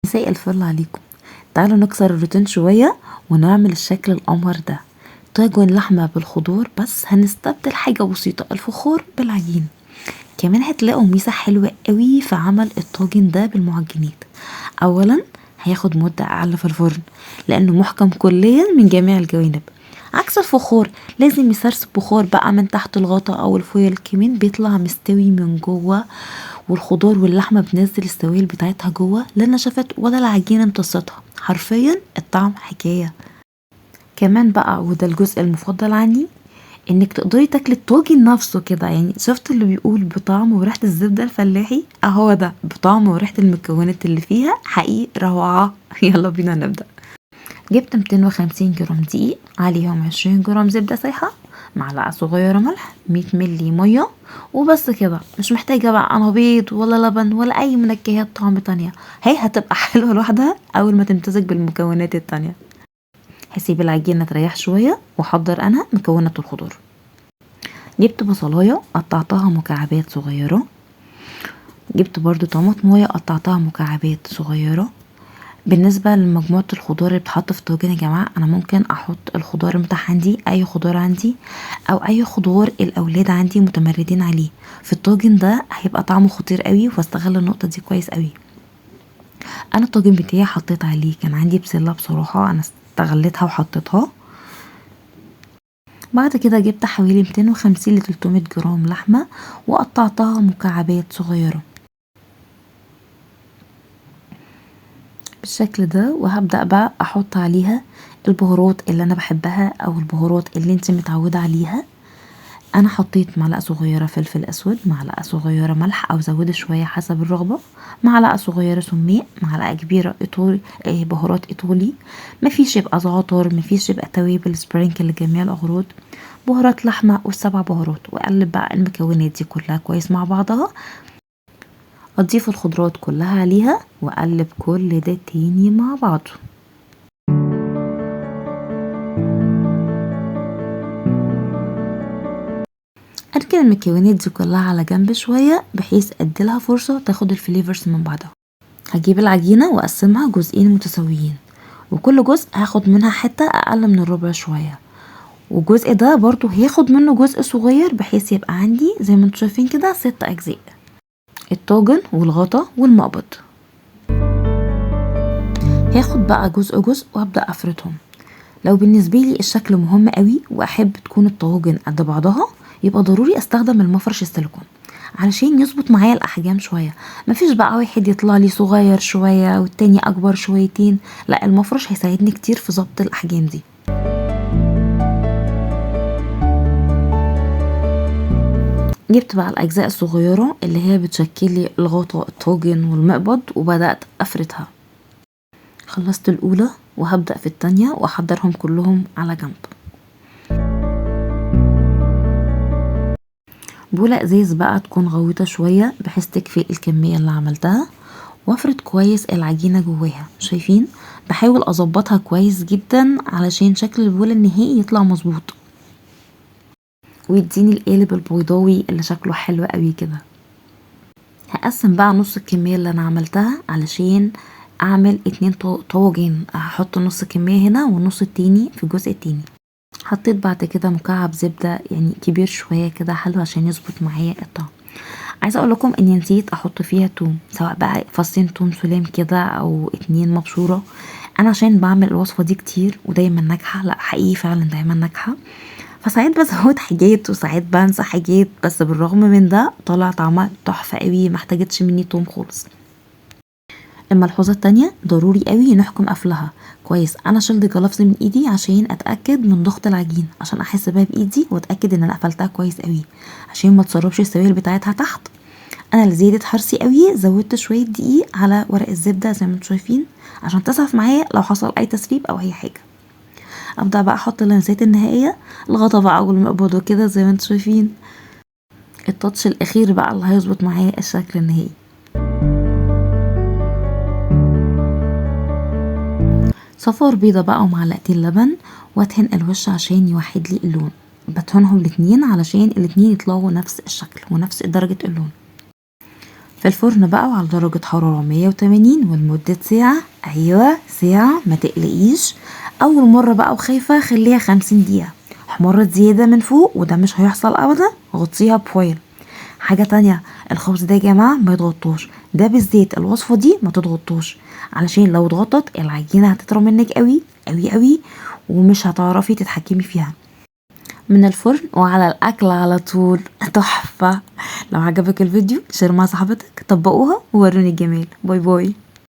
مساء الفل عليكم. تعالوا نكسر الروتين شوية ونعمل الشكل القمر ده. طاجن لحمة بالخضار، بس هنستبدل حاجة بسيطة، الفخار بالعجين. كمان هتلاقوا ميزة حلوة قوي في عمل الطاجن ده بالمعجنات. اولا هياخد مدة اعلى في الفرن لانه محكم كليا من جميع الجوانب، عكس الفخار لازم يسرسب بخار بقى من تحت الغطا او الفويل، كمان بيطلع مستوي من جوه، والخضار واللحمه بنزل السوائل بتاعتها جوه لا نشفت ولا العجينه امتصتها، حرفيا الطعم حكايه. كمان بقى وده الجزء المفضل عندي، انك تقدري تاكلي الطاجن نفسه كده، يعني شفت اللي بيقول بطعم وريحه الزبده الفلاحي، اهو ده بطعم وريحه المكونات اللي فيها حقيقي روعه. يلا بينا نبدا. جبت 250 جرام دقيق، عليهم 20 جرام زبدة سايحة، معلقة صغيرة ملح، 100 ملي مية، وبس كده. مش محتاجة بقى انا بيض ولا لبن ولا اي منكهات طعم تانية، هي هتبقى حلوة لوحدها اول ما تمتزج بالمكونات التانية. هسيب العجينة تريح شوية واحضر انا مكونات الخضار. جبت بصلاية قطعتها مكعبات صغيرة، جبت برضو طماطماية قطعتها مكعبات صغيرة. بالنسبة لمجموعة الخضار اللي بتحط في الطاجن يا جماعة، انا ممكن احط الخضار بتاع عندي، اي خضار عندي او اي خضار الاولاد عندي متمردين عليه في الطاجن ده، هيبقى طعمه خطير قوي، واستغل النقطة دي كويس قوي. انا الطاجن بتاعي حطيت عليه، كان عندي بسلة بصراحة انا استغلتها وحطيتها. بعد كده جبت حوالي 250 ل 300 جرام لحمة وقطعتها مكعبات صغيرة بالشكل ده، وهبدأ بقى احط عليها البهارات اللي انا بحبها او البهارات اللي انت متعودة عليها. انا حطيت معلقة صغيرة فلفل اسود، معلقة صغيرة ملح او زودي شوية حسب الرغبة، معلقة صغيرة سماق، معلقة كبيرة ايطالي بهارات ايطالي، مفيش يبقى زعتر، مفيش يبقى توابل سبرينكل لجميع الاغراض، بهارات لحمة والسبع بهارات. واقلب بقى المكونات دي كلها كويس مع بعضها، اضيف الخضروات كلها عليها واقلب كل ده تاني مع بعضه. اركن المكونات دي كلها على جنب شوية بحيث اديلها فرصة تاخد الفليفرز من بعضها. هجيب العجينة واقسمها جزئين متساويين، وكل جزء هاخد منها حتة اقل من الربع شوية، والجزء ده برضو هياخد منه جزء صغير، بحيث يبقى عندي زي ما انتوا شايفين كده 6 اجزاء، الطاجن والغطا والمقبض. هاخد بقى جزء جزء وابدأ افردهم. لو بالنسبة لي الشكل مهم قوي واحب تكون الطواجن قد بعضها، يبقى ضروري استخدم المفرش السيليكون علشان يظبط معايا الاحجام شويه. مفيش بقى واحد يطلع لي صغير شويه والتاني اكبر شويتين، لا المفرش هيساعدني كتير في ظبط الاحجام دي. جبت بقى الاجزاء الصغيره اللي هي بتشكل لي الغطاء الطاجن والمقبض وبدات افردها. خلصت الاولى وهبدا في التانية واحضرهم كلهم على جنب. بولة ازاز بقى تكون غويطة شوية بحيث تكفي الكمية اللي عملتها، وافرد كويس العجينة جواها. شايفين بحاول اظبطها كويس جدا علشان شكل البولة النهائي يطلع مظبوط ويديني القالب البيضاوي اللي شكله حلو قوي كده. هقسم بقى نص الكمية اللي انا عملتها علشان اعمل 2 طواجن، هحط نص كمية هنا والنص التاني في الجزء التاني. حطيت بعد كده مكعب زبدة يعني كبير شوية كده حلو عشان يظبط معايا الطعم. عايزه اقول لكم اني نسيت احط فيها توم، سواء بقى فصين توم سلام كده او 2 مبشوره. انا عشان بعمل الوصفه دي كتير ودايما ناجحه، لا حقيقي فعلا دايما ناجحه، فساعات بزود حاجات وساعات بنسى حاجات، بس بالرغم من ده طلع طعمها تحفه قوي، محتاجتش مني توم خالص. الملحوظه التانية ضروري قوي نحكم قفلها كويس. انا شلت جلافز من ايدي عشان اتاكد من ضغط العجين، عشان احس بيها بايدي واتاكد ان انا قفلتها كويس قوي عشان ما تسربش السوائل بتاعتها تحت. انا لزيادة حرصي قوي زودت شوية دقيق على ورق الزبدة زي ما انتم شايفين عشان تسعف معايا لو حصل اي تسريب او اي حاجة. ابدأ بقى احط اللمسات النهائية، الغطا بقى والمقبض وكده زي ما انتم شايفين، التاتش الاخير بقى اللي هيظبط معايا الشكل النهائي. صفار بيضة بقى ومعلقتين لبن، وادهن الوش عشان يوحد لي اللون. بدهنهم الاتنين علشان الاتنين يطلعوا نفس الشكل ونفس درجة اللون. في الفرن بقى وعلى درجة حرارة 180 ولمدة ساعة. ايوه ساعة، ما تقلقيش. اول مرة بقى وخايفة خليها 50 دقيقة. احمرت زيادة من فوق وده مش هيحصل ابدا، غطيها بفويل. حاجة تانية، الخبز ده يا جماعة ما يتغطوش، ده بالذات الوصفة دي ما تتغطوش، علشان لو اتغطت العجينة هتطرى منك قوي قوي قوي، ومش هتعرفي تتحكمي فيها. من الفرن وعلى الاكل على طول. تحفة. لو عجبك الفيديو شير مع صاحبتك، طبقوها ووروني الجمال. باي باي.